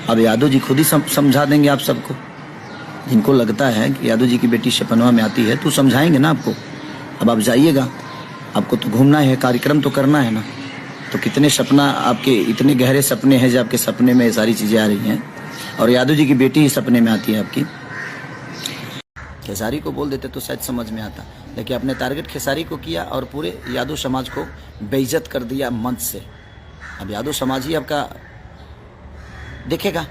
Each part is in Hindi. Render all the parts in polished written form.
अब यादव जी खुद ही समझा देंगे आप सबको। जिनको लगता है कि यादव जी की बेटी सपनवा में आती है तो समझाएंगे ना आपको। अब आप जाइएगा, आपको तो घूमना है, कार्यक्रम तो करना है ना। तो कितने सपना आपके, इतने गहरे सपने हैं जो आपके सपने में ये सारी चीजें आ रही हैं, और यादव जी की बेटी ही सपने में आती है आपकी। खेसारी को बोल देते तो शायद समझ में आता, लेकिन आपने टारगेट खेसारी को किया और पूरे यादव समाज को बेइज्जत कर दिया मंच से। अब यादव समाज ही आपका देखेगा।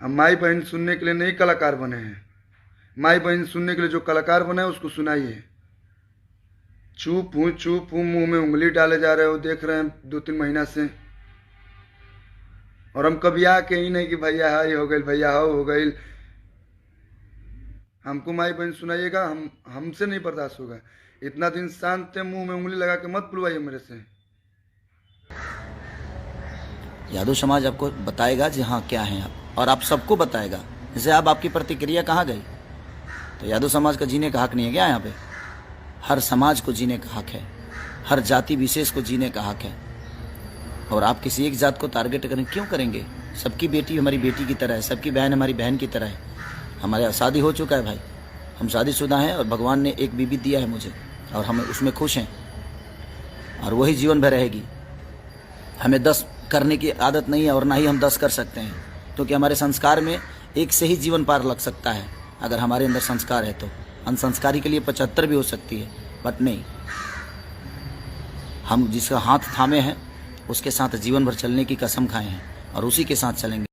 हम माई बहन सुनने के लिए नहीं कलाकार बने हैं। माई बहन सुनने के लिए जो कलाकार बने हैं उसको सुनाइए। चुप हूँ मुंह में उंगली डाले जा रहे हो, देख रहे हैं 2-3 महीना से। और हम कभी आके ही नहीं कि भैया हाई हो गई, भैया हाउ हो गई। हमको माई बहन सुनाइएगा, हमसे नहीं बर्दाश्त होगा। इतना दिन शांत थे, मुंह में उंगली लगा के मत बुलवाइए मेरे से। यादव समाज आपको बताएगा जी हाँ क्या है आप, और आप सबको बताएगा। जैसे अब आपकी प्रतिक्रिया कहाँ गई? तो यादव समाज का जीने का हक नहीं है क्या यहाँ पे? हर समाज को जीने का हक है, हर जाति विशेष को जीने का हक है। और आप किसी एक जात को टारगेट करें क्यों करेंगे? सबकी बेटी हमारी बेटी की तरह है, सबकी बहन हमारी बहन की तरह है। हमारे शादी हो चुका है भाई, हम शादीशुदा हैं और भगवान ने एक बीबी दिया है मुझे और हम उसमें खुश हैं और वही जीवन भर रहेगी। हमें 10 करने की आदत नहीं है और ना ही हम 10 कर सकते हैं, क्योंकि हमारे संस्कार में एक से ही जीवन पार लग सकता है। अगर हमारे अंदर संस्कार है तो अनसंस्कारी के लिए 75 भी हो सकती है, बट नहीं, हम जिसका हाथ थामे हैं उसके साथ जीवन भर चलने की कसम खाए हैं और उसी के साथ चलेंगे।